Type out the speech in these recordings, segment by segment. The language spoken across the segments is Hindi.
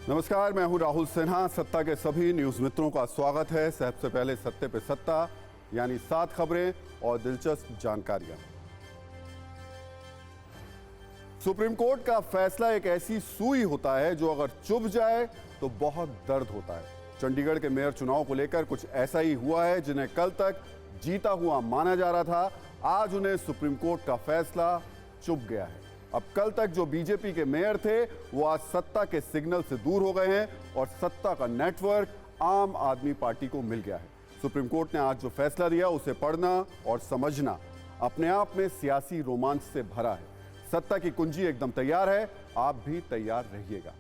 नमस्कार, मैं हूं राहुल सिन्हा। सत्ता के सभी न्यूज मित्रों का स्वागत है। सबसे पहले सत्ते पे सत्ता, यानी 7 खबरें और दिलचस्प जानकारियां। सुप्रीम कोर्ट का फैसला एक ऐसी सुई होता है जो अगर चुभ जाए तो बहुत दर्द होता है। चंडीगढ़ के मेयर चुनाव को लेकर कुछ ऐसा ही हुआ है। जिन्हें कल तक जीता हुआ माना जा रहा था, आज उन्हें सुप्रीम कोर्ट का फैसला चुभ गया है। अब कल तक जो बीजेपी के मेयर थे वो आज सत्ता के सिग्नल से दूर हो गए हैं और सत्ता का नेटवर्क आम आदमी पार्टी को मिल गया है। सुप्रीम कोर्ट ने आज जो फैसला दिया उसे पढ़ना और समझना अपने आप में सियासी रोमांच से भरा है। सत्ता की कुंजी एकदम तैयार है, आप भी तैयार रहिएगा।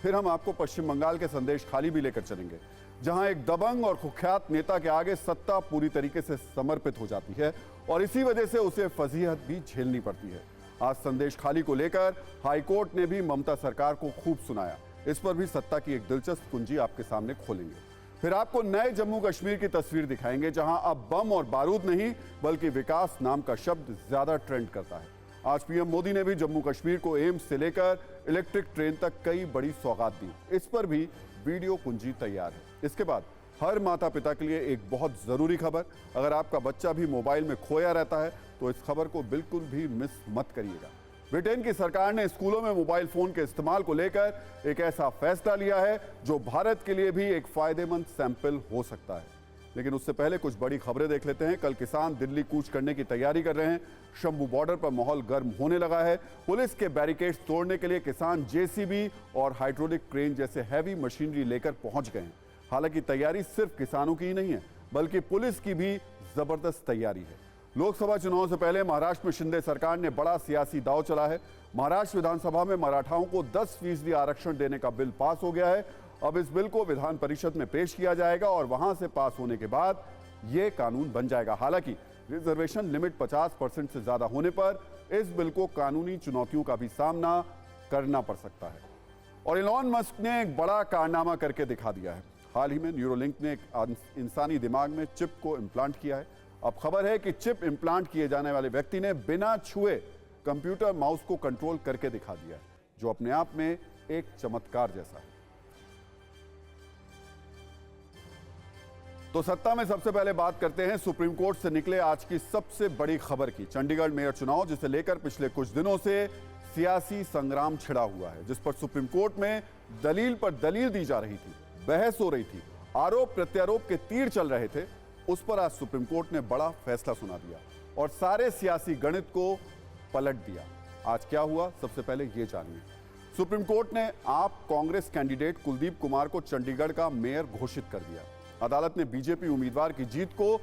फिर हम आपको पश्चिम बंगाल के संदेश खाली भी लेकर चलेंगे, जहां एक दबंग और कुख्यात नेता के आगे सत्ता पूरी तरीके से समर्पित हो जाती है और इसी वजह से उसे फजीहत भी झेलनी पड़ती है। आज संदेश खाली को लेकर हाईकोर्ट ने भी ममता सरकार को खूब सुनाया। इस पर भी सत्ता की एक दिलचस्प कुंजी आपके सामने खोलेंगे। फिर आपको नए जम्मू कश्मीर की तस्वीर दिखाएंगे, जहां अब बम और बारूद नहीं बल्कि विकास नाम का शब्द ज्यादा ट्रेंड करता है। आज पीएम मोदी ने भी जम्मू कश्मीर को एम्स से लेकर इलेक्ट्रिक ट्रेन तक कई बड़ी सौगात दी। इस पर भी वीडियो कुंजी तैयार है। इसके बाद हर माता पिता के लिए एक बहुत जरूरी खबर। अगर आपका बच्चा भी मोबाइल में खोया रहता है तो इस खबर को बिल्कुल भी मिस मत करिएगा। ब्रिटेन की सरकार ने स्कूलों में मोबाइल फोन के इस्तेमाल को लेकर एक ऐसा फैसला लिया है जो भारत के लिए भी एक फायदेमंद सैंपल हो सकता है। लेकिन उससे पहले कुछ बड़ी खबरें देख लेते हैं। कल किसान दिल्ली कूच करने की तैयारी कर रहे हैं। शंभू बॉर्डर पर माहौल गर्म होने लगा है। पुलिस के बैरिकेड्स तोड़ने के लिए किसान जेसीबी और हाइड्रोलिक क्रेन जैसे हैवी मशीनरी लेकर पहुंच गए हैं। हालांकि तैयारी सिर्फ किसानों की ही नहीं है, बल्कि पुलिस की भी जबरदस्त तैयारी है। लोकसभा चुनाव से पहले महाराष्ट्र में शिंदे सरकार ने बड़ा सियासी दांव चला है। महाराष्ट्र विधानसभा में मराठाओं को 10% आरक्षण देने का बिल पास हो गया है। अब इस बिल को विधान परिषद में पेश किया जाएगा और वहां से पास होने के बाद यह कानून बन जाएगा। हालांकि रिजर्वेशन लिमिट 50% से ज्यादा होने पर इस बिल को कानूनी चुनौतियों का भी सामना करना पड़ सकता है। और इलॉन मस्क ने एक बड़ा कारनामा करके दिखा दिया है। हाल ही में न्यूरोलिंक ने एक इंसानी दिमाग में चिप को इम्प्लांट किया है। अब खबर है कि चिप इम्प्लांट किए जाने वाले व्यक्ति ने बिना छुए कंप्यूटर माउस को कंट्रोल करके दिखा दिया है, जो अपने आप में एक चमत्कार जैसा है। तो सत्ता में सबसे पहले बात करते हैं सुप्रीम कोर्ट से निकले आज की सबसे बड़ी खबर की। चंडीगढ़ मेयर चुनाव, जिसे लेकर पिछले कुछ दिनों से सियासी संग्राम छिड़ा हुआ है, जिस पर सुप्रीम कोर्ट में दलील पर दलील दी जा रही थी, बहस हो रही थी, आरोप प्रत्यारोप के तीर चल रहे थे। उस पर आज सुप्रीम कोर्ट ने बड़ा फैसला सुना दिया और सारे सियासी गणित को पलट दिया। आज क्या हुआ, सबसे पहले यह जानिए। सुप्रीम कोर्ट ने आप कांग्रेस कैंडिडेट कुलदीप कुमार को चंडीगढ़ का मेयर घोषित कर दिया। अदालत ने बीजेपी उम्मीदवार की जीत को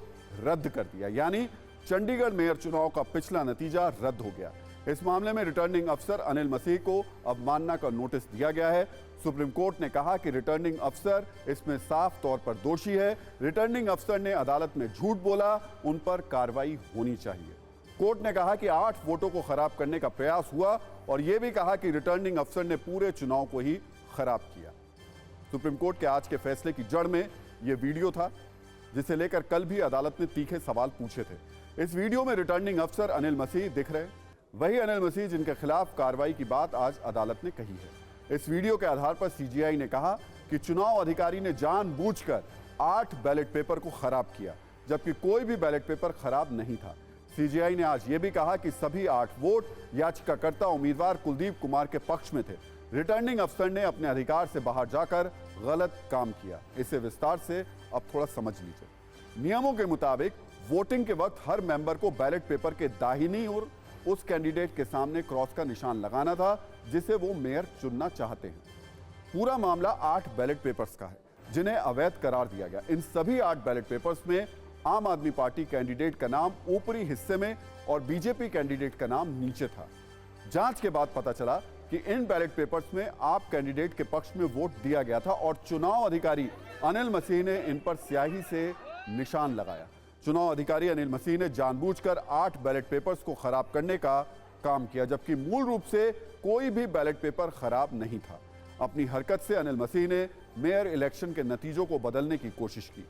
रद्द कर दिया, यानी चंडीगढ़ मेयर चुनाव का पिछला नतीजा रद्द हो गया। इस मामले में रिटर्निंग अफसर अनिल मसीह को अवमानना का नोटिस दिया गया है। सुप्रीम कोर्ट ने कहा कि रिटर्निंग अफसर इसमें साफ तौर पर दोषी है। रिटर्निंग अफसर ने अदालत में झूठ बोला, उन पर कार्रवाई होनी चाहिए। कोर्ट ने कहा कि 8 वोटों को खराब करने का प्रयास हुआ और यह भी कहा कि रिटर्निंग अफसर ने पूरे चुनाव को ही खराब किया। सुप्रीम कोर्ट के आज के फैसले की जड़ में यह वीडियो था, जिसे लेकर कल भी अदालत ने तीखे सवाल पूछे थे। इस वीडियो में रिटर्निंग अफसर अनिल मसीह दिख रहे, वही अनिल मसीह जिनके खिलाफ कार्रवाई की बात आज अदालत ने कही है। इस वीडियो के आधार पर सीजीआई ने कहा कि चुनाव अधिकारी ने जानबूझकर 8 बैलेट पेपर को खराब किया, जबकि कोई भी बैलेट पेपर खराब नहीं था। सीजीआई ने आज यह भी कहा कि सभी 8 वोट याचिकाकर्ता उम्मीदवार कुलदीप कुमार के पक्ष में थे। रिटर्निंग अफसर ने अपने अधिकार से बाहर जाकर गलत काम किया। इसे विस्तार से अब थोड़ा समझ लीजिए। नियमों के मुताबिक वोटिंग के वक्त हर मेंबर को बैलेट पेपर के दाहिनी ओर उस कैंडिडेट के सामने क्रॉस का निशान लगाना था जिसे वो मेयर चुनना चाहते हैं। पूरा मामला 8 बैलेट पेपर्स का है, जिन्हें अवैध करार दिया गया। इन सभी 8 बैलेट पेपर्स में आम आदमी पार्टी कैंडिडेट का नाम ऊपरी हिस्से में और बीजेपी कैंडिडेट का नाम नीचे था। जांच के बाद पता चला कि इन बैलेट पेपर्स में आप कैंडिडेट के पक्ष में वोट दिया गया था और चुनाव अधिकारी अनिल मसीह ने इन पर स्याही से निशान लगाया। चुनाव अधिकारी अनिल मसीह ने जानबूझकर 8 बैलेट पेपर्स को खराब करने का काम किया, जबकि मूल रूप से कोई भी बैलेट पेपर खराब नहीं था। अपनी हरकत से अनिल मसीह ने मेयर इलेक्शन के नतीजों को बदलने की कोशिश की।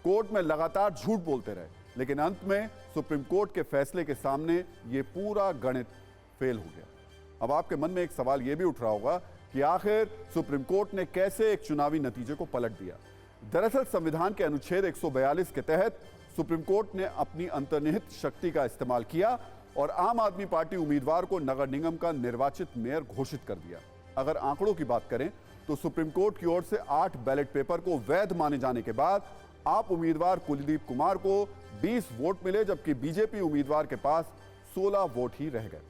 कोर्ट में लगातार झूठ बोलते रहे, लेकिन अंत में सुप्रीम कोर्ट के फैसले के सामने ये पूरा गणित फेल हो गया। अब आपके मन में एक सवाल यह भी उठ रहा होगा कि आखिर सुप्रीम कोर्ट ने कैसे एक चुनावी नतीजे को पलट दिया। दरअसल संविधान के अनुच्छेद 142 के तहत सुप्रीम कोर्ट ने अपनी अंतर्निहित शक्ति का इस्तेमाल किया और आम आदमी पार्टी उम्मीदवार को नगर निगम का निर्वाचित मेयर घोषित कर दिया। अगर आंकड़ों की बात करें तो सुप्रीम कोर्ट की ओर से 8 बैलेट पेपर को वैध माने जाने के बाद आप उम्मीदवार कुलदीप कुमार को 20 वोट मिले, जबकि बीजेपी उम्मीदवार के पास 16 वोट ही रह गए।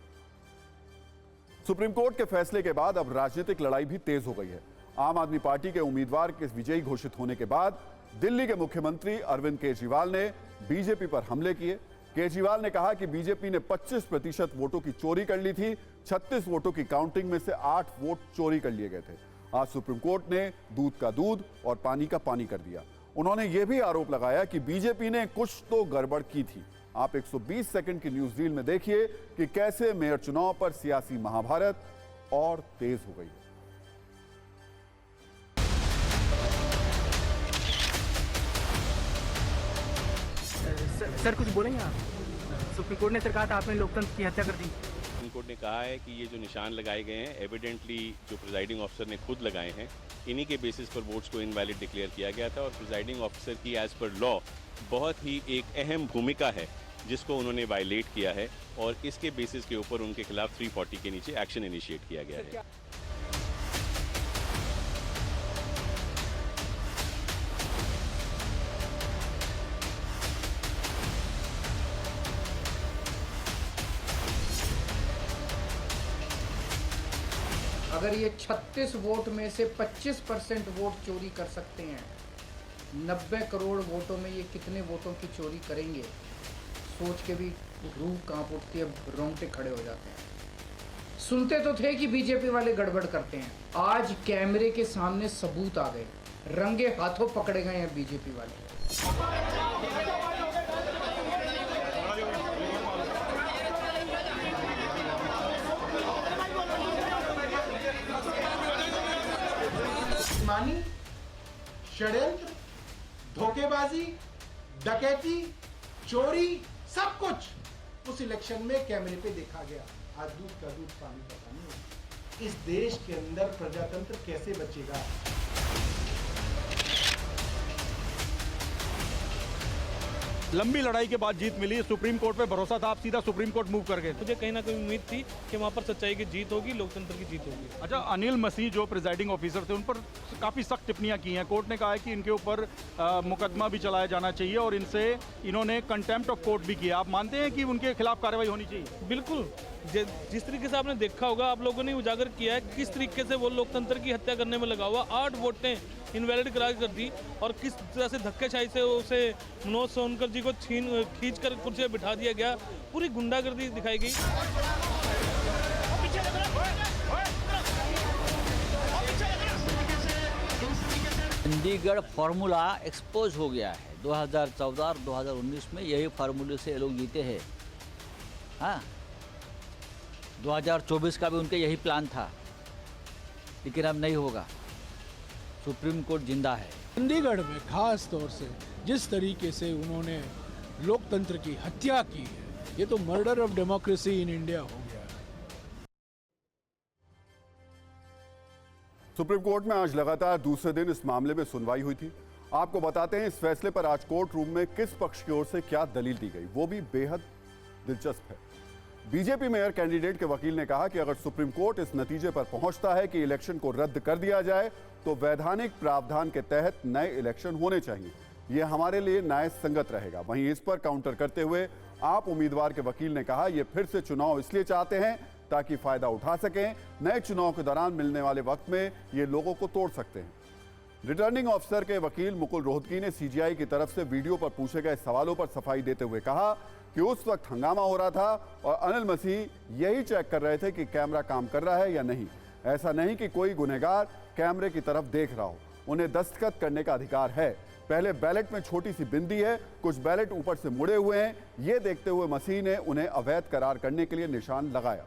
सुप्रीम कोर्ट के फैसले के बाद अब राजनीतिक लड़ाई भी तेज हो गई है। आम आदमी पार्टी के उम्मीदवार के विजयी घोषित होने के बाद दिल्ली के मुख्यमंत्री अरविंद केजरीवाल ने बीजेपी पर हमले किए। केजरीवाल ने कहा कि बीजेपी ने 25% वोटों की चोरी कर ली थी। 36 वोटों की काउंटिंग में से 8 वोट चोरी कर लिए गए थे। आज सुप्रीम कोर्ट ने दूध का दूध और पानी का पानी कर दिया। उन्होंने यह भी आरोप लगाया कि बीजेपी ने कुछ तो गड़बड़ की थी। आप 120 सेकंड की न्यूज रील में देखिए कि कैसे मेयर चुनाव पर सियासी महाभारत और तेज हो गई है। सर कुछ बोलेंगे आप? सुप्रीम कोर्ट ने सर कहा था आपने लोकतंत्र की हत्या कर दी। सुप्रीम कोर्ट ने कहा है कि ये जो निशान लगाए गए हैं एविडेंटली जो प्रिजाइडिंग ऑफिसर ने खुद लगाए हैं, इन्हीं के बेसिस पर वोट्स को इनवैलिड डिक्लेयर किया गया था और प्रिजाइडिंग ऑफिसर की एज पर लॉ बहुत ही एक अहम भूमिका है जिसको उन्होंने वायलेट किया है और इसके बेसिस के ऊपर उनके खिलाफ 340 के नीचे एक्शन इनिशिएट किया गया है। अगर ये 36 वोट में से 25% वोट चोरी कर सकते हैं, 90 करोड़ वोटों में ये कितने वोटों की चोरी करेंगे, सोच के भी रूह कांप उठती है, रोंगटे खड़े हो जाते हैं। सुनते तो थे कि बीजेपी वाले गड़बड़ करते हैं, आज कैमरे के सामने सबूत आ गए, रंगे हाथों पकड़े गए हैं बीजेपी वाले। मानी, षड्यंत्र, धोखेबाजी, डकैती, चोरी, सब कुछ उस इलेक्शन में कैमरे पे देखा गया। आज दूध का दूध पानी का पानी। इस देश के अंदर प्रजातंत्र कैसे बचेगा? लंबी लड़ाई के बाद जीत मिली। सुप्रीम कोर्ट पे भरोसा था, आप सीधा सुप्रीम कोर्ट मूव कर गए। मुझे कहीं ना कहीं उम्मीद थी कि वहाँ पर सच्चाई की जीत होगी, लोकतंत्र की जीत होगी। अच्छा, अनिल मसीह जो प्रिजाइडिंग ऑफिसर थे उन पर काफ़ी सख्त टिप्पणियां की हैं। कोर्ट ने कहा है कि इनके ऊपर मुकदमा भी चलाया जाना चाहिए और इन्होंने कंटेम्प्ट ऑफ कोर्ट भी किया। आप मानते हैं कि उनके खिलाफ कार्रवाई होनी चाहिए? बिल्कुल, जिस तरीके से आपने देखा होगा, आप लोगों ने उजागर किया है किस तरीके से वो लोकतंत्र की हत्या करने में लगा हुआ। 8 वोटें इनवैलिड करार कर दी और किस तरह से धक्केशाही से उसे मनोज सोनकर जी को खींच कर कुर्सी पर बिठा दिया गया। पूरी गुंडागर्दी दिखाई गई। चंडीगढ़ फार्मूला एक्सपोज हो गया है। 2014 और 2019 में यही फार्मूले से ये लोग जीते हैं। हाँ, 2024 का भी उनके यही प्लान था, लेकिन अब नहीं होगा। सुप्रीम कोर्ट जिंदा है। चंडीगढ़ में खास तौर से जिस तरीके से उन्होंने लोकतंत्र की हत्या की है, ये तो murder of democracy in India हो गया है। सुप्रीम कोर्ट में आज लगातार दूसरे दिन इस मामले में सुनवाई हुई थी। आपको बताते हैं इस फैसले पर आज कोर्ट रूम में किस पक्ष की ओर से क्या दलील दी गई, वो भी बेहद दिलचस्प है। बीजेपी मेयर कैंडिडेट के वकील ने कहा कि अगर सुप्रीम कोर्ट इस नतीजे पर पहुंचता है कि इलेक्शन को रद्द कर दिया जाए तो वैधानिक प्रावधान के तहत नए इलेक्शन होने चाहिए। यह हमारे लिए न्याय संगत रहेगा। वहीं इस पर काउंटर करते हुए आप उम्मीदवार के वकील ने कहा ये फिर से चुनाव इसलिए चाहते हैं ताकि फायदा उठा सकें। नए चुनाव के दौरान मिलने वाले वक्त में ये लोगों को तोड़ सकते हैं। रिटर्निंग ऑफिसर के वकील मुकुल रोहतगी ने सीजीआई की तरफ से वीडियो पर पूछे गए सवालों पर सफाई देते हुए कहा कि उस वक्त हंगामा हो रहा था और अनिल मसीह यही चेक कर रहे थे कि कैमरा काम कर रहा है या नहीं। ऐसा नहीं कि कोई गुनहगार कैमरे की तरफ देख रहा हो। उन्हें दस्तखत करने का अधिकार है। पहले बैलेट में छोटी सी बिंदी है, कुछ बैलेट ऊपर से मुड़े हुए हैं। ये देखते हुए मसीह ने उन्हें अवैध करार करने के लिए निशान लगाया।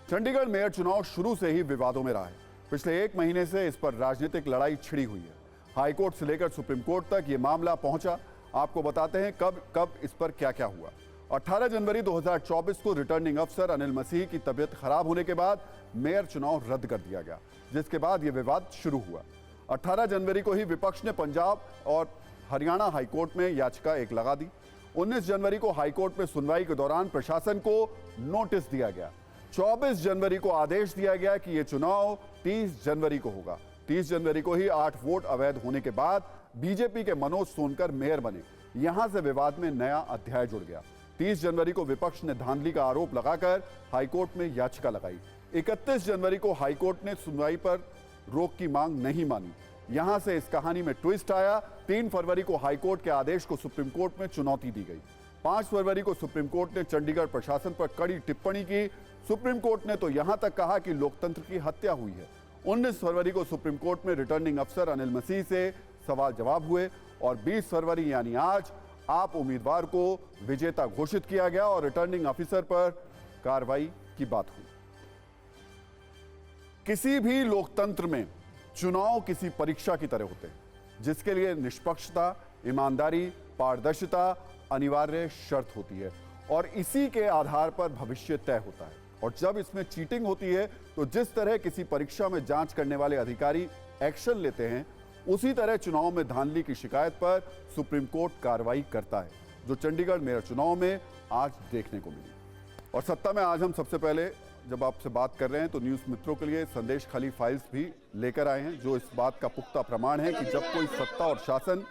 चंडीगढ़ मेयर चुनाव शुरू से ही विवादों में रहा है। पिछले 1 महीने से इस पर राजनीतिक लड़ाई छिड़ी हुई है। हाईकोर्ट से लेकर सुप्रीम कोर्ट तक ये मामला पहुंचा। आपको बताते हैं कब इस पर क्या क्या हुआ। 18 जनवरी 2024 को रिटर्निंग अफसर अनिल मसीह की तबीयत खराब होने के बाद मेयर चुनाव रद्द कर दिया गया, जिसके बाद यह विवाद शुरू हुआ। 18 जनवरी को ही विपक्ष ने पंजाब और हरियाणा हाईकोर्ट में याचिका एक लगा दी। 19 जनवरी को हाईकोर्ट में सुनवाई के दौरान प्रशासन को नोटिस दिया गया। 24 जनवरी को आदेश दिया गया कि यह चुनाव 30 जनवरी को होगा। 30 जनवरी को ही 8 वोट अवैध होने के बाद बीजेपी के मनोज सोनकर मेयर बने। यहां से विवाद में नया अध्याय जुड़ गया। 30 जनवरी को विपक्ष ने धांधली का आरोप लगाकर हाईकोर्ट में याचिका लगाई। 31 जनवरी को हाईकोर्ट ने सुनवाई पर रोक की मांग नहीं मानी। यहां से इस कहानी में ट्विस्ट आया। 3 फरवरी को हाईकोर्ट के आदेश को सुप्रीम कोर्ट में चुनौती दी गई। 5 फरवरी को सुप्रीम कोर्ट ने चंडीगढ़ प्रशासन पर कड़ी टिप्पणी की। सुप्रीम कोर्ट ने तो यहां तक कहा कि लोकतंत्र की हत्या हुई है। 19 फरवरी को सुप्रीम कोर्ट में रिटर्निंग अफसर अनिल मसीह से सवाल जवाब हुए और 20 फरवरी यानी आज आप उम्मीदवार को विजेता घोषित किया गया और रिटर्निंग ऑफिसर पर कार्रवाई की बात हुई। किसी भी लोकतंत्र में चुनाव किसी परीक्षा की तरह होते हैं, जिसके लिए निष्पक्षता, ईमानदारी, पारदर्शिता अनिवार्य शर्त होती है और इसी के आधार पर भविष्य तय होता है। और जब इसमें चीटिंग होती है तो जिस तरह किसी परीक्षा में जांच करने वाले अधिकारी एक्शन लेते हैं, उसी तरह चुनाव में धांधली की शिकायत पर सुप्रीम कोर्ट कार्रवाई करता है, जो चंडीगढ़ मेयर चुनाव में आज देखने को मिली। और सत्ता में आज हम सबसे पहले जब आपसे बात कर रहे हैं तो न्यूज़ मित्रों के लिए संदेश खाली फाइल्स भी लेकर आए हैं, जो इस बात का पुख्ता प्रमाण है कि जब कोई सत्ता और शासन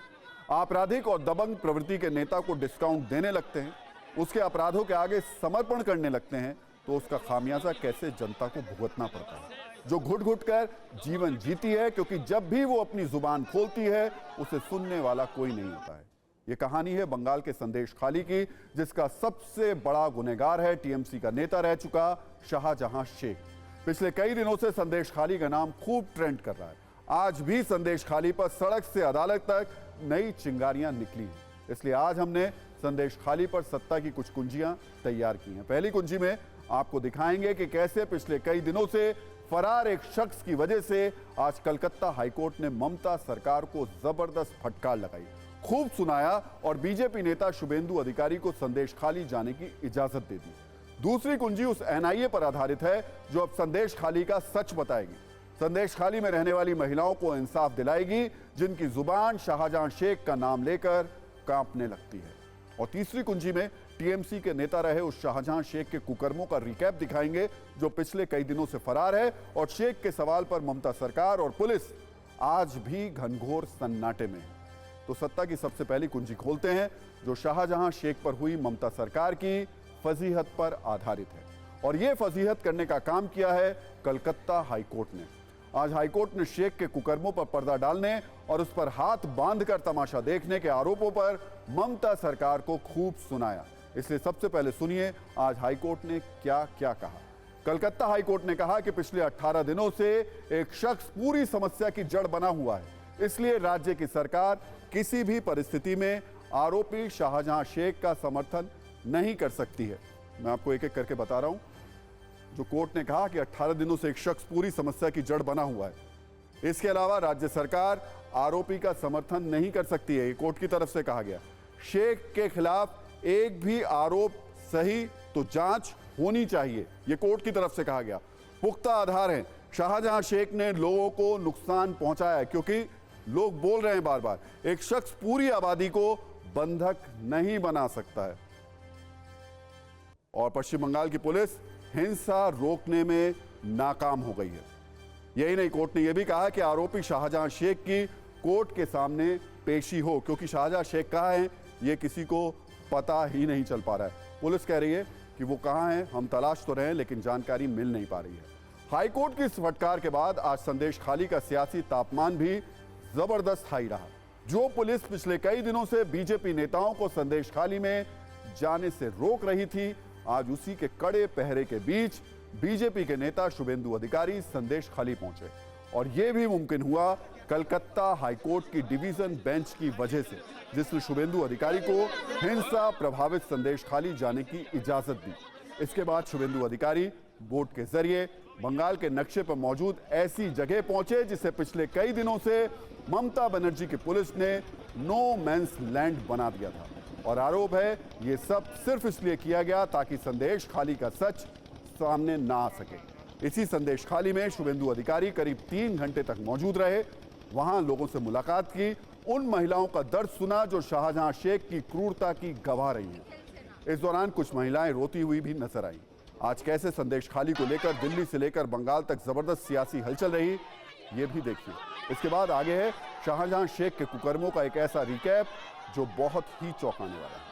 आपराधिक और दबंग प्रवृत्ति के नेता को डिस्काउंट देने लगते हैं, उसके अपराधों के आगे समर्पण करने लगते हैं, तो उसका खामियाजा कैसे जनता को भुगतना पड़ता है, जो घुट घुट कर जीवन जीती है, क्योंकि जब भी वो अपनी जुबान खोलती है उसे सुनने वाला कोई नहीं होता है। ये कहानी है बंगाल के संदेश खाली की, जिसका सबसे बड़ा गुनहगार है टीएमसी का नेता रह चुका शाहजहां शेख। पिछले कई दिनों से संदेश खाली का नाम खूब ट्रेंड कर रहा है। आज भी संदेश खाली पर सड़क से अदालत तक नई चिंगारियां निकली हैं। इसलिए आज हमने संदेश खाली पर सत्ता की कुछ कुंजियां तैयार की हैं। पहली कुंजी में आपको दिखाएंगे कि कैसे पिछले कई दिनों से फरार एक शख्स की वजह से आज कलकत्ता हाईकोर्ट ने ममता सरकार को जबरदस्त फटकार लगाई, खूब सुनाया और बीजेपी नेता शुभेंदु अधिकारी को संदेश खाली जाने की इजाजत दे दी। दूसरी कुंजी उस एनआईए पर आधारित है जो अब संदेश खाली का सच बताएगी। संदेश खाली में रहने वाली महिलाओं को इंसाफ दिलाएगी, जिनकी जुबान शाहजहां शेख का नाम लेकर कांपने लगती है। और तीसरी कुंजी में टीएमसी के नेता रहे उस शाहजहां शेख के कुकर्मों का रिकैप दिखाएंगे, जो पिछले कई दिनों से फरार है और शेख के सवाल पर ममता सरकार और पुलिस आज भी घनघोर सन्नाटे में है। तो सत्ता की सबसे पहली कुंजी खोलते हैं, जो शाहजहां शेख पर हुई ममता सरकार की फजीहत पर आधारित है। और यह फजीहत करने का काम किया है कलकत्ता हाईकोर्ट ने। आज हाईकोर्ट ने शेख के कुकर्मों पर पर्दा डालने और उस पर हाथ बांधकर तमाशा देखने के आरोपों पर ममता सरकार को खूब सुनाया। इसलिए सबसे पहले सुनिए आज हाईकोर्ट ने क्या क्या कहा। कलकत्ता हाईकोर्ट ने कहा कि पिछले 18 दिनों से एक शख्स पूरी समस्या की जड़ बना हुआ है, इसलिए राज्य की सरकार किसी भी परिस्थिति में आरोपी शाहजहां शेख का समर्थन नहीं कर सकती है। मैं आपको एक एक करके बता रहा हूं। जो कोर्ट ने कहा कि 18 दिनों से एक शख्स पूरी समस्या की जड़ बना हुआ है, इसके अलावा राज्य सरकार आरोपी का समर्थन नहीं कर सकती है, ये कोर्ट की तरफ से कहा गया। शेख के खिलाफ एक भी आरोप सही तो जांच होनी चाहिए, ये कोर्ट की तरफ से कहा गया। पुख्ता आधार है, शाहजहां शेख ने लोगों को नुकसान पहुंचाया है, क्योंकि लोग बोल रहे हैं बार बार, एक शख्स पूरी आबादी को बंधक नहीं बना सकता है। और पश्चिम बंगाल की पुलिस हिंसा रोकने में नाकाम हो गई है। यही नहीं, कोर्ट ने यह भी कहा कि आरोपी शाहजहां शेख की कोर्ट के सामने पेशी हो, क्योंकि शाहजहां शेख कहाँ हैं ये किसी को पता ही नहीं चल पा रहा है। पुलिस कह रही है कि वो कहाँ हैं, हम तलाश तो रहे हैं लेकिन जानकारी मिल नहीं पा रही है। हाईकोर्ट की इस फटकार के बाद आज संदेश खाली का सियासी तापमान भी जबरदस्त हाई रहा। जो पुलिस पिछले कई दिनों से बीजेपी नेताओं को संदेश खाली में जाने से रोक रही थी, आज उसी के कड़े पहरे के बीच बीजेपी के नेता शुभेंदु अधिकारी संदेश खाली पहुंचे। और यह भी मुमकिन हुआ कलकत्ता हाईकोर्ट की डिवीजन बेंच की वजह से, जिसने शुभेंदु अधिकारी को हिंसा प्रभावित संदेश खाली जाने की इजाजत दी। इसके बाद शुभेंदु अधिकारी बोट के जरिए बंगाल के नक्शे पर मौजूद ऐसी जगह पहुंचे जिसे पिछले कई दिनों से ममता बनर्जी की पुलिस ने नो मैंस लैंड बना दिया था। और आरोप है ये सब सिर्फ इसलिए किया गया ताकि संदेश खाली का सच सामने ना आ सके। इसी संदेश खाली में शुभेंदु अधिकारी करीब 3 घंटे तक मौजूद रहे। वहां लोगों से मुलाकात की, उन महिलाओं का दर्द सुना जो शाहजहां शेख की क्रूरता की गवाह रही हैं। इस दौरान कुछ महिलाएं रोती हुई भी नजर आईं। आज कैसे संदेश खाली को लेकर दिल्ली से लेकर बंगाल तक जबरदस्त सियासी हलचल रही, ये भी देखिए। इसके बाद आगे है शाहजहां शेख के कुकर्मों का एक ऐसा रिकैप जो बहुत ही चौंकाने वाला है।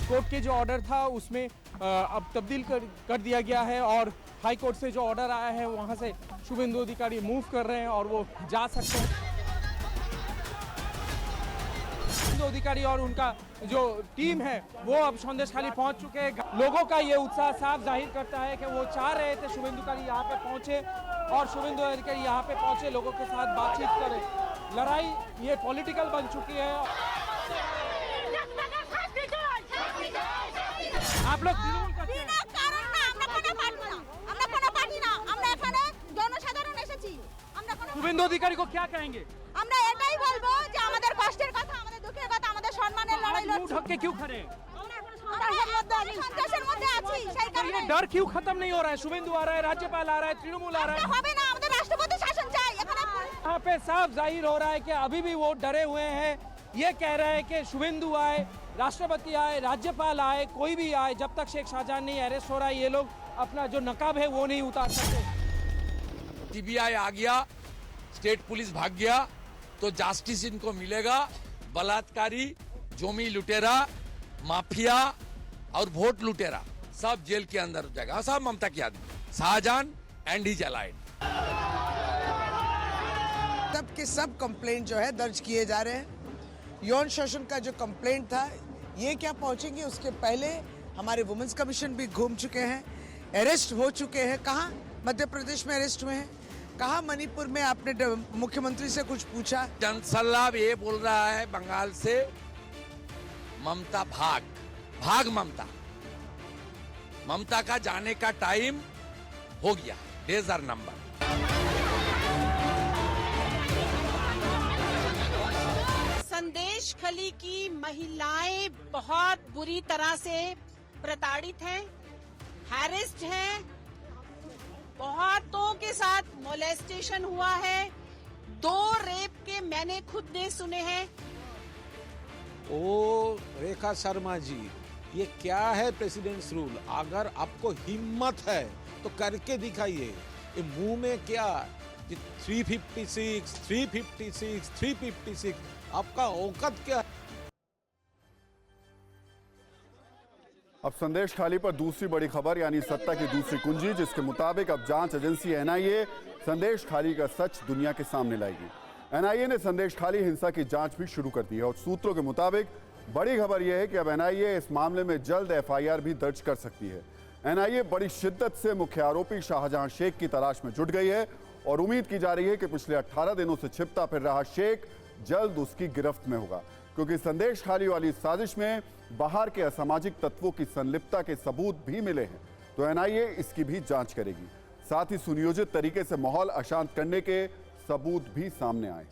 कोर्ट के जो ऑर्डर था उसमें अब तब्दील कर दिया गया है और हाई कोर्ट से जो ऑर्डर आया है वहां से शुभेंदु अधिकारी मूव कर रहे हैं और वो जा सकते हैं। शुभेंदु अधिकारी और उनका जो टीम है वो अब संदेश खाली पहुंच चुके हैं। लोगों का ये उत्साह साफ जाहिर करता है कि वो चाह रहे थे शुभेंदु अधिकारी यहाँ पे पहुंचे और शुभेंदु अधिकारी यहाँ पे पहुंचे, लोगों के साथ बातचीत करें। लड़ाई ये पॉलिटिकल बन चुकी है। आप लोग तृणमूल करते हैं? শুভেন্দু অধিকারী को क्या कहेंगे? আমরা এটাই বলবো যে আমাদের কষ্টের কথা, আমাদের দুঃখের কথা, আমাদের সম্মানের লড়াই मुंह ढक के क्यों खड़े हैं? সন্ত্রাসের মধ্যে আছি সেই ये কারণে डर क्यों खत्म नहीं हो रहा है? शुभेंदु आ रहा है, राज्यपाल आ रहा है, तृणमूल आ रहा है। হবে না, আমাদের রাষ্ট্রপতি শাসন চাই। এখানে यहाँ पे साफ जाहिर हो रहा है कि अभी भी वो डरे हुए हैं। ये कह रहे हैं कि शुभेंदु आए, राष्ट्रपति आए, राज्यपाल आए, कोई भी आए, जब तक शेख शाहजहां नहीं अरेस्ट हो रहा है ये लोग अपना जो नकाब है वो नहीं उतार सकते। सीबीआई आ गया, स्टेट पुलिस भाग गया तो जस्टिस इनको मिलेगा। बलात्कारी, जोमी लुटेरा, माफिया और वोट लुटेरा सब जेल के अंदर हो जाएगा। सब ममता की आदमी, शाहजहां एंड हिज अलाइड। सब के सब कंप्लेंट जो है दर्ज किए जा रहे हैं। यौन शोषण का जो कंप्लेंट था ये क्या पहुंचेंगे उसके पहले हमारे वुमेन्स कमीशन भी घूम चुके हैं, अरेस्ट हो चुके हैं। कहाँ मध्य प्रदेश में अरेस्ट हुए हैं, कहाँ मणिपुर में आपने मुख्यमंत्री से कुछ पूछा? जनसल्लाभ ये बोल रहा है बंगाल से ममता भाग ममता। ममता का जाने का टाइम हो गया, डेज आर नंबर। संदेश खली की महिलाएं बहुत बुरी तरह से प्रताड़ित हैं, हैरेस्ड हैं, बहुतों के साथ मोलेस्टेशन हुआ है। 2 रेप के मैंने खुद ने सुने हैं। ओ रेखा शर्मा जी, ये क्या है प्रेसिडेंट्स रूल? अगर आपको हिम्मत है तो करके दिखाइए। ये मुंह में क्या 356, 356, 356, आपका औकात क्या? अब संदेश खाली पर दूसरी बड़ी खबर यानी सत्ता की दूसरी कुंजी, जिसके मुताबिक अब जांच एजेंसी एनआईए संदेश खाली का सच दुनिया के सामने लाएगी। एनआईए ने संदेश खाली हिंसा की जांच भी शुरू कर दी है और सूत्रों के मुताबिक बड़ी खबर यह है कि अब एनआईए इस मामले में जल्द एफआईआर भी दर्ज कर सकती है। एनआईए बड़ी शिद्दत से मुख्य आरोपी शाहजहां शेख की तलाश में जुट गई है और उम्मीद की जा रही है कि पिछले 18 दिनों से छिपता फिर रहा शेख जल्द उसकी गिरफ्त में होगा, क्योंकि संदेश खाली वाली साजिश में बाहर के असामाजिक तत्वों की संलिप्तता के सबूत भी मिले हैं। तो एनआईए इसकी भी जांच करेगी, साथ ही सुनियोजित तरीके से माहौल अशांत करने के सबूत भी सामने आए।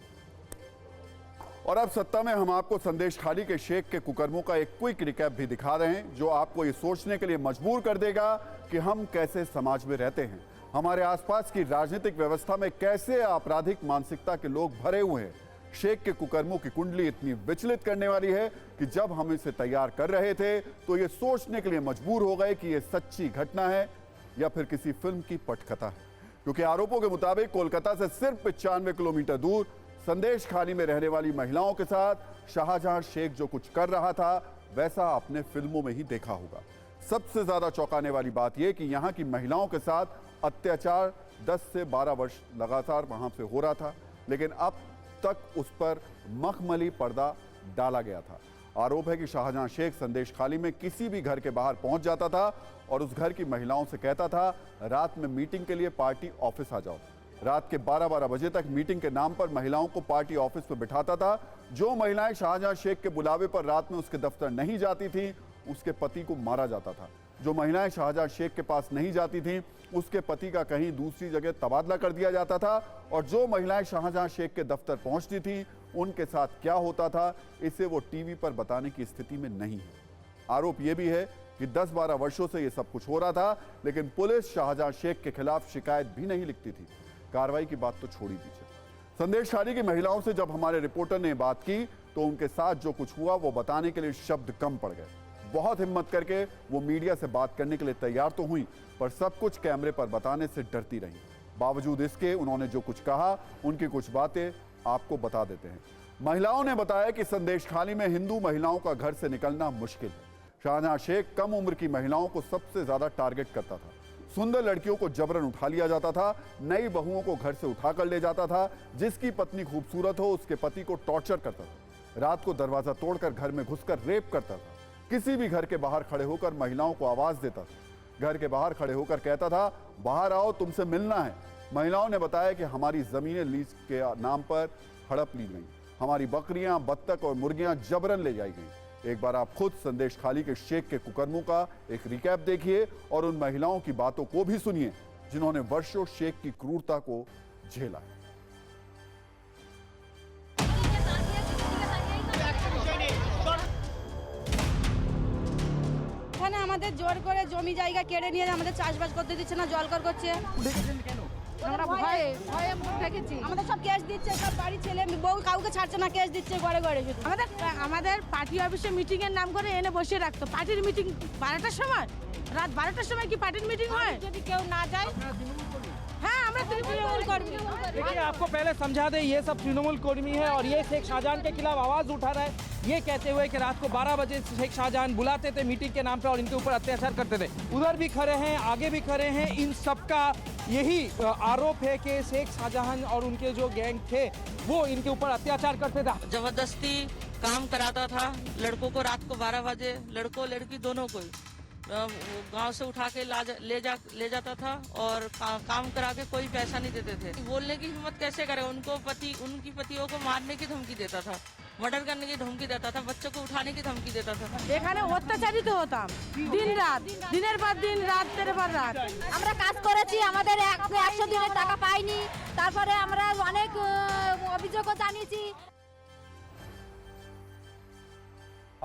और अब सत्ता में हम आपको संदेश खाली के शेख के कुकर्मों का एक क्विक रिकैप भी दिखा रहे हैं, जो आपको ये सोचने के लिए मजबूर कर देगा कि हम कैसे समाज में रहते हैं, हमारे आसपास की राजनीतिक व्यवस्था में कैसे आपराधिक मानसिकता के लोग भरे हुए हैं। शेख के कुकर्मों की कुंडली इतनी विचलित करने वाली है कि जब हम इसे तैयार कर रहे थे तो ये सोचने के लिए मजबूर हो गए कि ये सच्ची घटना है या फिर किसी फिल्म की पटकथा है, क्योंकि आरोपों के मुताबिक कोलकाता से सिर्फ 95 किलोमीटर दूर संदेश खाली में रहने वाली महिलाओं के साथ शाहजहां शेख जो कुछ कर रहा था वैसा आपने फिल्मों में ही देखा होगा। सबसे ज्यादा चौंकाने वाली बात यह कि यहां की महिलाओं के साथ अत्याचार 10 से 12 वर्ष लगातार वहां से हो रहा था, लेकिन अब तक उस पर मखमली पर्दा डाला गया था। आरोप है कि शाहजहां शेख संदेश खाली में किसी भी घर के बाहर पहुंच जाता था और उस घर की महिलाओं से कहता था रात में मीटिंग के लिए पार्टी ऑफिस आ जाओ। रात के 12-12 बजे तक मीटिंग के नाम पर महिलाओं को पार्टी ऑफिस में बिठाता था। जो महिलाएं शाहजहां शेख के बुलावे पर रात में उसके दफ्तर नहीं जाती थी उसके पति को मारा जाता था। जो महिलाएं शाहजहां शेख के पास नहीं जाती थीं, उसके पति का कहीं दूसरी जगह तबादला कर दिया जाता था, और जो महिलाएं शाहजहां शेख के दफ्तर पहुंचती थीं, उनके साथ क्या होता था, इसे वो टीवी पर बताने की स्थिति में नहीं है। आरोप यह भी है कि 10-12 वर्षों से यह सब कुछ हो रहा था, लेकिन पुलिस शाहजहां शेख के खिलाफ शिकायत भी नहीं लिखती थी। कार्रवाई की बात तो छोड़ ही दीजिए। संदेशखाली की महिलाओं से जब हमारे रिपोर्टर ने बात की तो उनके साथ जो कुछ हुआ वो बताने के लिए शब्द कम पड़ गए। बहुत हिम्मत करके वो मीडिया से बात करने के लिए तैयार तो हुई, पर सब कुछ कैमरे पर बताने से डरती रहीं। बावजूद इसके उन्होंने जो कुछ कहा, उनकी कुछ बातें आपको बता देते हैं। महिलाओं ने बताया कि संदेशखाली में हिंदू महिलाओं का घर से निकलना मुश्किल है। शाहजहां शेख कम उम्र की महिलाओं को सबसे ज्यादा टारगेट करता था। सुंदर लड़कियों को जबरन उठा लिया जाता था, नई बहुओं को घर से उठाकर ले जाता था, जिसकी पत्नी खूबसूरत हो उसके पति को टॉर्चर करता था। रात को दरवाजा तोड़कर घर में घुसकर रेप करता था। किसी भी घर के बाहर खड़े होकर महिलाओं को आवाज देता था। घर के बाहर खड़े होकर कहता था, बाहर आओ, तुमसे मिलना है। महिलाओं ने बताया कि हमारी जमीनें लीज के नाम पर हड़प ली गई, हमारी बकरियां, बत्तख और मुर्गियां जबरन ले जाई गई। एक बार आप खुद संदेशखाली के शेख के कुकर्मों का एक रिकैप देखिए और उन महिलाओं की बातों को भी सुनिए जिन्होंने वर्षों शेख की क्रूरता को झेला। এখানে আমাদের জোর করে জমি জায়গা কেড়ে নিয়ে আমাদের চাষবাস করতে দিচ্ছে না, জলকর করছে। আমরা ভয়ে ভয়ে মুখ রেখেছি। আমাদের সব কেস দিচ্ছে, সব বাড়ি ছেলে বউ কাউকে ছাড়ছে না, কেস দিচ্ছে ঘরে ঘরে। শুধু আমাদের পার্টি অফিসে মিটিং এর নাম করে এনে বসিয়ে রাখতো। পার্টির মিটিং 12টার সময়, রাত 12টার সময় কি পার্টির মিটিং হয়? যদি কেউ না যায়, हाँ, हमें तृणमूल कर्मी। देखिए, आपको पहले समझा दें, ये सब तृणमूल कर्मी है और ये शेख शाहजहां के खिलाफ आवाज उठा रहा है, ये कहते हुए कि रात को 12 बजे शेख शाहजहां बुलाते थे मीटिंग के नाम पे और इनके ऊपर अत्याचार करते थे। उधर भी खड़े हैं, आगे भी खड़े हैं। इन सबका यही आरोप है कि शेख शाहजहां और उनके जो गैंग थे वो इनके ऊपर अत्याचार करते थे। जबरदस्ती काम कराता था लड़कों को। रात को 12 बजे लड़कों लड़की दोनों को गांव से उठा के ले जाता था और काम करा के कोई पैसा नहीं देते थे। बोलने की हिम्मत कैसे करे? उनकी पतियों को मारने की धमकी देता था, मर्डर करने की धमकी देता था, बच्चों को उठाने की धमकी देता था। এখানে অত্যাচারিত হতাম দিন রাত, দিনের পর দিন, রাতের পর রাত। আমরা কাজ করেছি, আমাদের 100 দিনের টাকা পাইনি। তারপরে আমরা অনেক অভিযোগও জানিয়েছি।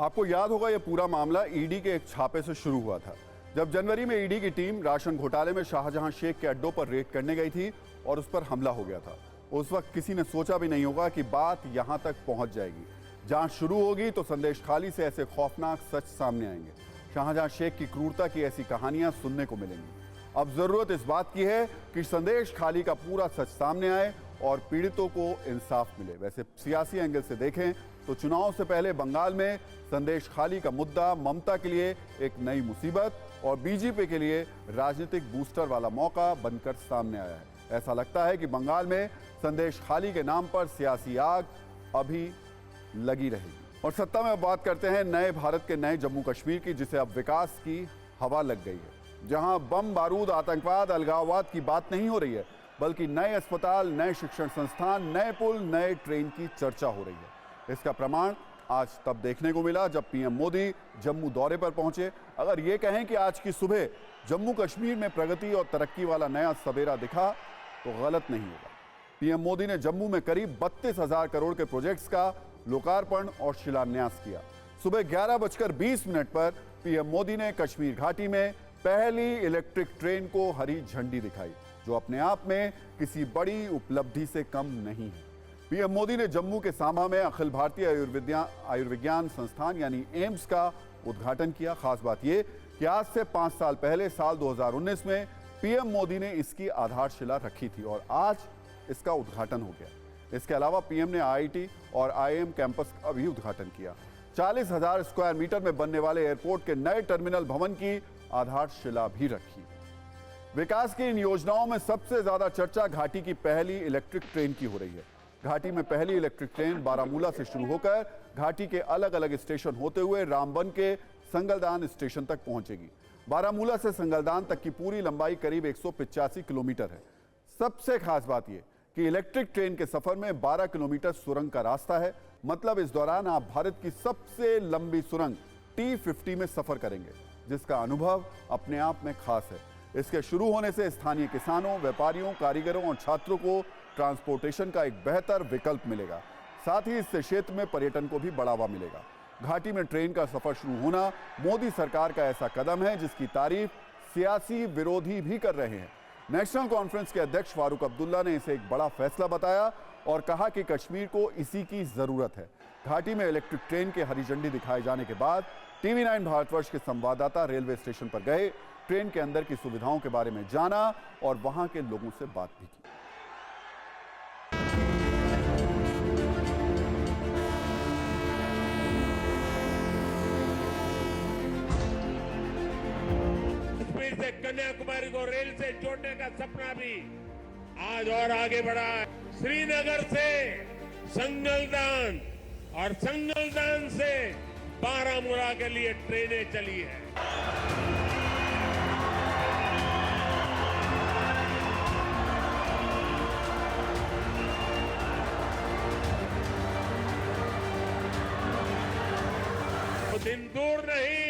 आपको याद होगा यह पूरा मामला ईडी के एक छापे से शुरू हुआ था, जब जनवरी में ईडी की टीम राशन घोटाले में शाहजहां शेख के अड्डों पर रेड करने गई थी और उस पर हमला हो गया था। उस वक्त किसी ने सोचा भी नहीं होगा कि बात यहां तक पहुंच जाएगी। जांच शुरू होगी तो संदेशखाली से ऐसे खौफनाक सच सामने आएंगे। शाहजहां शेख की क्रूरता की ऐसी कहानियां सुनने को मिलेंगी। अब जरूरत इस बात की है कि संदेशखाली का पूरा सच सामने आए और पीड़ितों को इंसाफ मिले। वैसे सियासी एंगल से देखें तो चुनाव से पहले बंगाल में संदेशखाली का मुद्दा ममता के लिए एक नई मुसीबत और बीजेपी के लिए राजनीतिक बूस्टर वाला मौका बनकर सामने आया है। ऐसा लगता है कि बंगाल में संदेशखाली के नाम पर सियासी आग अभी लगी रहेगी। और सत्ता में बात करते हैं नए भारत के नए जम्मू कश्मीर की, जिसे अब विकास की हवा लग गई है, जहां बम बारूद, आतंकवाद, अलगाववाद की बात नहीं हो रही है, बल्कि नए अस्पताल, नए शिक्षण संस्थान, नए पुल, नए ट्रेन की चर्चा हो रही है। इसका प्रमाण आज तब देखने को मिला जब पीएम मोदी जम्मू दौरे पर पहुंचे। अगर ये कहें कि आज की सुबह जम्मू कश्मीर में प्रगति और तरक्की वाला नया सवेरा दिखा तो गलत नहीं होगा। पीएम मोदी ने जम्मू में करीब 32,000 करोड़ के प्रोजेक्ट्स का लोकार्पण और शिलान्यास किया। सुबह 11:20 पर पीएम मोदी ने कश्मीर घाटी में पहली इलेक्ट्रिक ट्रेन को हरी झंडी दिखाई, जो अपने आप में किसी बड़ी उपलब्धि से कम नहीं है। पीएम मोदी ने जम्मू के सांभा में अखिल भारतीय आयुर्विज्ञान संस्थान यानी एम्स का उद्घाटन किया। खास बात यह कि आज से 5 साल पहले साल 2019 में पीएम मोदी ने इसकी आधारशिला रखी थी और आज इसका उद्घाटन हो गया। इसके अलावा पीएम ने आईआईटी और आईएम कैंपस का भी उद्घाटन किया। 40,000 स्क्वायर मीटर में बनने वाले एयरपोर्ट के नए टर्मिनल भवन की आधारशिला भी रखी। विकास की इन योजनाओं में सबसे ज्यादा चर्चा घाटी की पहली इलेक्ट्रिक ट्रेन की हो रही है। घाटी में पहली इलेक्ट्रिक ट्रेन बारामूला से शुरू होकर घाटी के अलग अलग स्टेशन होते हुए रामबन के संगलदान स्टेशन तक पहुंचेगी। बारामूला से संगलदान तक की पूरी लंबाई करीब 185 किलोमीटर है। सबसे खास बात यह कि इलेक्ट्रिक ट्रेन के सफर में 12 किलोमीटर सुरंग का रास्ता है। मतलब इस दौरान आप भारत की सबसे लंबी सुरंग T50 में सफर करेंगे। जिसका अनुभव अपने आप में खास है। इसके शुरू होने से स्थानीय किसानों, व्यापारियों, कारीगरों और छात्रों को ट्रांसपोर्टेशन का एक बेहतर विकल्प मिलेगा। साथ ही इससे क्षेत्र में पर्यटन को भी बढ़ावा मिलेगा। घाटी में ट्रेन का सफर शुरू होना मोदी सरकार का ऐसा कदम है जिसकी तारीफ सियासी विरोधी भी कर रहे हैं। नेशनल कॉन्फ्रेंस के अध्यक्ष फारूक अब्दुल्ला ने इसे एक बड़ा फैसला बताया और कहा कि कश्मीर को इसी की जरूरत है। घाटी में इलेक्ट्रिक ट्रेन के हरी झंडी दिखाए जाने के बाद TV9 भारतवर्ष के संवाददाता रेलवे स्टेशन पर गए, ट्रेन के अंदर की सुविधाओं के बारे में जाना और वहां के लोगों से बात भी की। कश्मीर से कन्याकुमारी को रेल से जोड़ने का सपना भी आज और आगे बढ़ा है। श्रीनगर से संगलदान और संगलदान से बारामूला के लिए ट्रेनें चली है। वो दिन दूर नहीं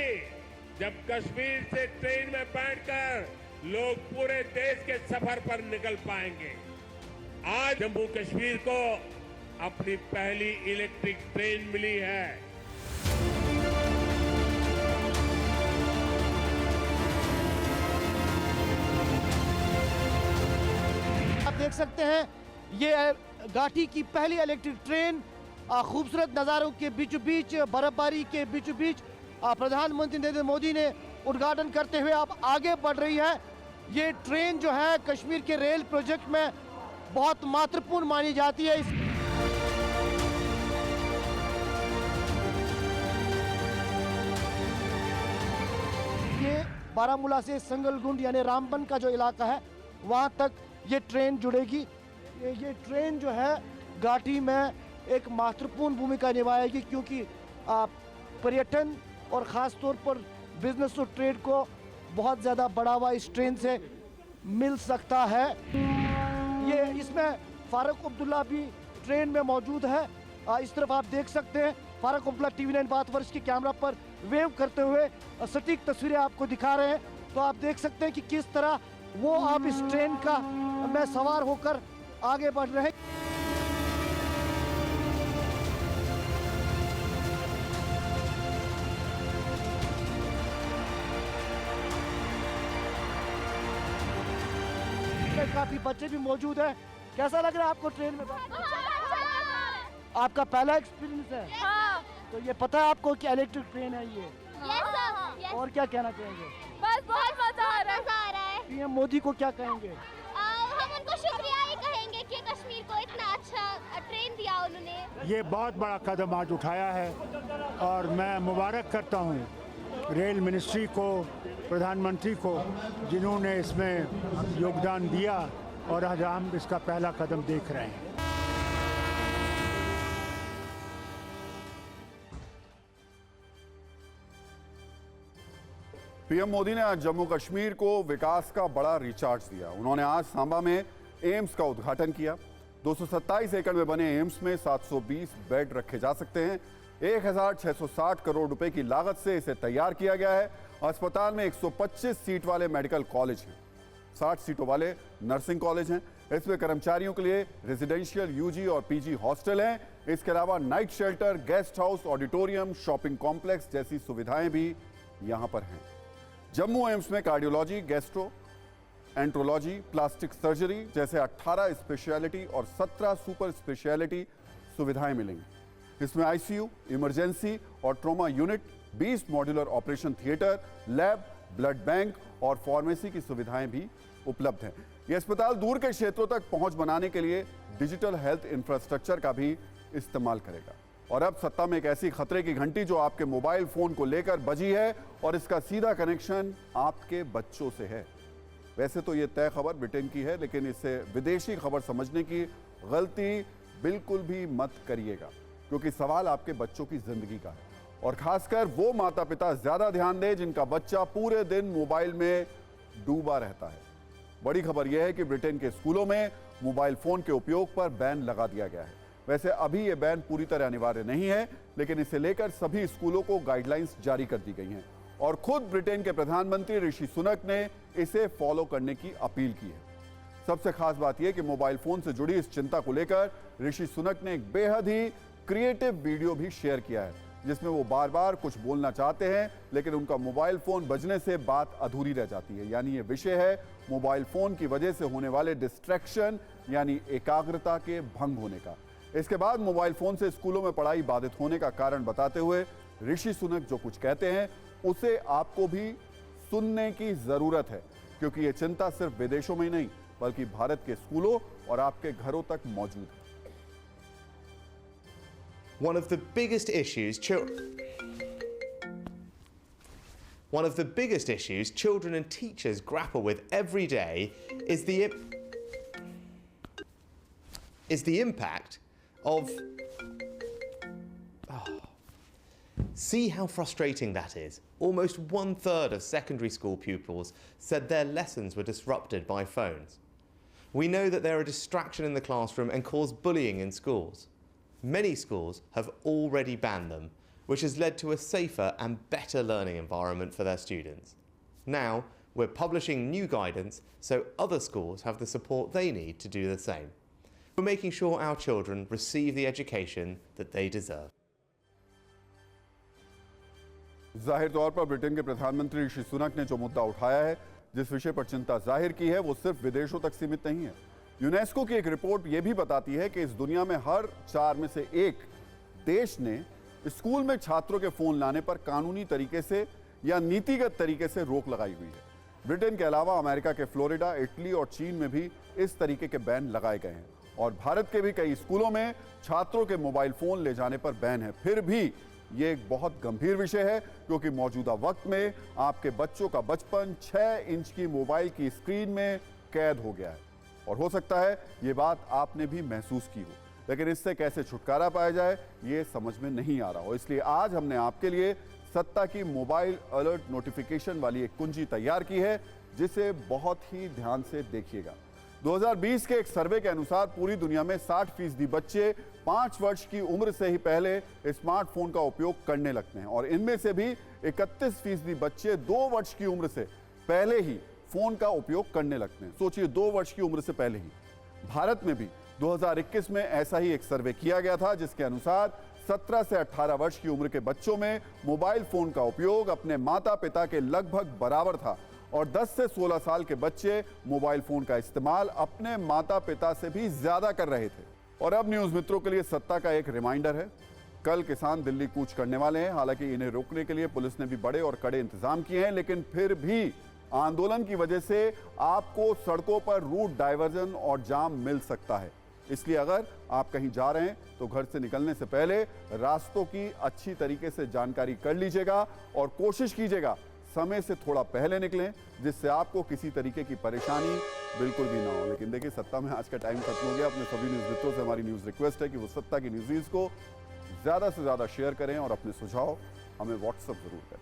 जब कश्मीर से ट्रेन में बैठकर लोग पूरे देश के सफर पर निकल पाएंगे। आज जम्मू कश्मीर को अपनी पहली इलेक्ट्रिक ट्रेन मिली है। आप देख सकते हैं ये घाटी की पहली इलेक्ट्रिक ट्रेन खूबसूरत नज़ारों के बीचों बीच, बर्फबारी के बीचों बीच प्रधानमंत्री नरेंद्र मोदी ने उद्घाटन करते हुए अब आगे बढ़ रही है। ये ट्रेन जो है कश्मीर के रेल प्रोजेक्ट में बहुत महत्वपूर्ण मानी जाती है। ये बारामूला से संगलगुंड यानी रामबन का जो इलाका है वहाँ तक ये ट्रेन जुड़ेगी। ये ट्रेन जो है घाटी में एक महत्वपूर्ण भूमिका निभाएगी क्योंकि पर्यटन और ख़ास तौर पर बिजनेस और ट्रेड को बहुत ज़्यादा बढ़ावा इस ट्रेन से मिल सकता है। ये इसमें फारूक अब्दुल्ला भी ट्रेन में मौजूद है। इस तरफ आप देख सकते हैं फारूक अब्दुल्ला TV9 भारतवर्ष के कैमरा पर वेव करते हुए सटीक तस्वीरें आपको दिखा रहे हैं। तो आप देख सकते हैं कि किस तरह वो आप इस ट्रेन का में सवार होकर आगे बढ़ रहे हैं। काफी बच्चे भी मौजूद हैं। कैसा लग रहा है आपको ट्रेन में? आपका पहला एक्सपीरियंस है? हाँ। तो ये पता है आपको कि इलेक्ट्रिक ट्रेन है ये? यस। और क्या कहना चाहेंगे? बस बहुत मजा आ रहा है। PM मोदी को क्या कहेंगे? हम उनको शुक्रिया ही कहेंगे कि कश्मीर को इतना अच्छा ट्रेन दिया उन्होंने। ये बहुत बड़ा कदम आज उठाया है और मैं मुबारक करता हूँ रेल मिनिस्ट्री को, प्रधानमंत्री को, जिन्होंने इसमें योगदान दिया और आज हम इसका पहला कदम देख रहे हैं। PM मोदी ने आज जम्मू कश्मीर को विकास का बड़ा रिचार्ज दिया। उन्होंने आज सांबा में एम्स का उद्घाटन किया। 227 एकड़ में बने एम्स में 720 बेड रखे जा सकते हैं। 1660 करोड़ रुपए की लागत से इसे तैयार किया गया है। अस्पताल में 125 सीट वाले मेडिकल कॉलेज हैं, 60 सीटों वाले नर्सिंग कॉलेज हैं। इसमें कर्मचारियों के लिए रेजिडेंशियल UG और PG हॉस्टल हैं। इसके अलावा night shelter, guest house, auditorium, shopping complex जैसी सुविधाएं भी यहां पर हैं। जम्मू एम्स में cardiology, gastro enterology, plastic surgery जैसे 18 स्पेशलिटी और 17 सुपर स्पेशलिटी सुविधाएं मिलेंगी। इसमें ICU, इमरजेंसी और trauma unit, 20 modular operation theatre, lab, blood bank और फार्मेसी की सुविधाएं भी उपलब्ध हैं। यह अस्पताल दूर के क्षेत्रों तक पहुंच बनाने के लिए डिजिटल हेल्थ इंफ्रास्ट्रक्चर का भी इस्तेमाल करेगा। और अब सत्ता में एक ऐसी खतरे की घंटी जो आपके मोबाइल फोन को लेकर बजी है और इसका सीधा कनेक्शन आपके बच्चों से है। वैसे तो ये तय खबर ब्रिटेन की है, लेकिन इसे विदेशी खबर समझने की गलती बिल्कुल भी मत करिएगा, क्योंकि सवाल आपके बच्चों की जिंदगी का है। और खासकर वो माता पिता ज्यादा ध्यान दें जिनका बच्चा पूरे दिन मोबाइल में डूबा रहता है। बड़ी खबर यह है कि ब्रिटेन के स्कूलों में मोबाइल फोन के उपयोग पर बैन लगा दिया गया है। वैसे अभी यह बैन पूरी तरह अनिवार्य नहीं है, लेकिन इसे लेकर सभी स्कूलों को गाइडलाइंस जारी कर दी गई हैं। और खुद ब्रिटेन के प्रधानमंत्री ऋषि सुनक ने इसे फॉलो करने की अपील की है। सबसे खास बात यह कि मोबाइल फोन से जुड़ी इस चिंता को लेकर ऋषि सुनक ने एक बेहद ही क्रिएटिव वीडियो भी शेयर किया है, जिसमें वो बार बार कुछ बोलना चाहते हैं लेकिन उनका मोबाइल फोन बजने से बात अधूरी रह जाती है। यानी ये विषय है मोबाइल फोन की वजह से होने वाले डिस्ट्रैक्शन, यानी एकाग्रता के भंग होने का। इसके बाद मोबाइल फोन से स्कूलों में पढ़ाई बाधित होने का कारण बताते हुए ऋषि सुनक जो कुछ कहते हैं उसे आपको भी सुनने की जरूरत है, क्योंकि ये चिंता सिर्फ विदेशों में ही नहीं बल्कि भारत के स्कूलों और आपके घरों तक मौजूद है। One of the biggest issues children and teachers grapple with every day is the impact of... See how frustrating that is. Almost 1/3 of secondary school pupils said their lessons were disrupted by phones. We know that they're a distraction in the classroom and cause bullying in schools. Many schools have already banned them, which has led to a safer and better learning environment for their students. Now, we're publishing new guidance so other schools have the support they need to do the same. We're making sure our children receive the education that they deserve. जाहिर तौर पर ब्रिटेन के प्रधानमंत्री ऋषि सुनक ने जो मुद्दा उठाया है, जिस विषय पर चिंता जाहिर की है, वो सिर्फ विदेशों तक सीमित नहीं है। यूनेस्को की एक रिपोर्ट यह भी बताती है कि इस दुनिया में हर 4 में से 1 देश ने स्कूल में छात्रों के फोन लाने पर कानूनी तरीके से या नीतिगत तरीके से रोक लगाई हुई है। ब्रिटेन के अलावा अमेरिका के फ्लोरिडा, इटली और चीन में भी इस तरीके के बैन लगाए गए हैं और भारत के भी कई स्कूलों में छात्रों के मोबाइल फोन ले जाने पर बैन है। फिर भी ये एक बहुत गंभीर विषय है, क्योंकि मौजूदा वक्त में आपके बच्चों का बचपन 6 इंच की मोबाइल की स्क्रीन में कैद हो गया है और हो सकता है ये बात आपने भी महसूस की हो, लेकिन इससे कैसे छुटकारा पाया जाए ये समझ में नहीं आ रहा हो। इसलिए आज हमने आपके लिए सत्ता की मोबाइल अलर्ट नोटिफिकेशन वाली एक कुंजी तैयार की है, जिसे बहुत ही ध्यान से देखिएगा। 2020 के एक सर्वे के अनुसार पूरी दुनिया में 60% बच्चे 5 वर्ष की उम्र से ही पहले स्मार्टफोन का उपयोग करने लगते हैं और इनमें से भी 31% बच्चे 2 वर्ष की उम्र से पहले ही फोन का उपयोग करने लगते हैं। सोचिए, 2 वर्ष की उम्र से पहले ही। भारत में भी 2021 में ऐसा ही एक सर्वे किया गया था, जिसके अनुसार 17 से 18 वर्ष की उम्र के बच्चों में मोबाइल फोन का उपयोग अपने माता पिता के लगभग बराबर था और 10 से 16 साल के बच्चे मोबाइल फोन का इस्तेमाल अपने माता पिता से भी ज्यादा कर रहे थे। और अब न्यूज मित्रों के लिए सत्ता का एक रिमाइंडर है। कल किसान दिल्ली कूच करने वाले हैं। हालांकि इन्हें रोकने के लिए पुलिस ने भी बड़े और कड़े इंतजाम किए हैं, लेकिन फिर भी आंदोलन की वजह से आपको सड़कों पर रूट डाइवर्जन और जाम मिल सकता है। इसलिए अगर आप कहीं जा रहे हैं तो घर से निकलने से पहले रास्तों की अच्छी तरीके से जानकारी कर लीजिएगा और कोशिश कीजिएगा समय से थोड़ा पहले निकलें, जिससे आपको किसी तरीके की परेशानी बिल्कुल भी ना हो। लेकिन देखिए, सत्ता में आज का टाइम खत्म हो गया। अपने सभी न्यूज मित्रों से हमारी न्यूज रिक्वेस्ट है कि वो सत्ता की न्यूज़ को ज्यादा से ज्यादा शेयर करें और अपने सुझाव हमें व्हाट्सएप जरूर करें।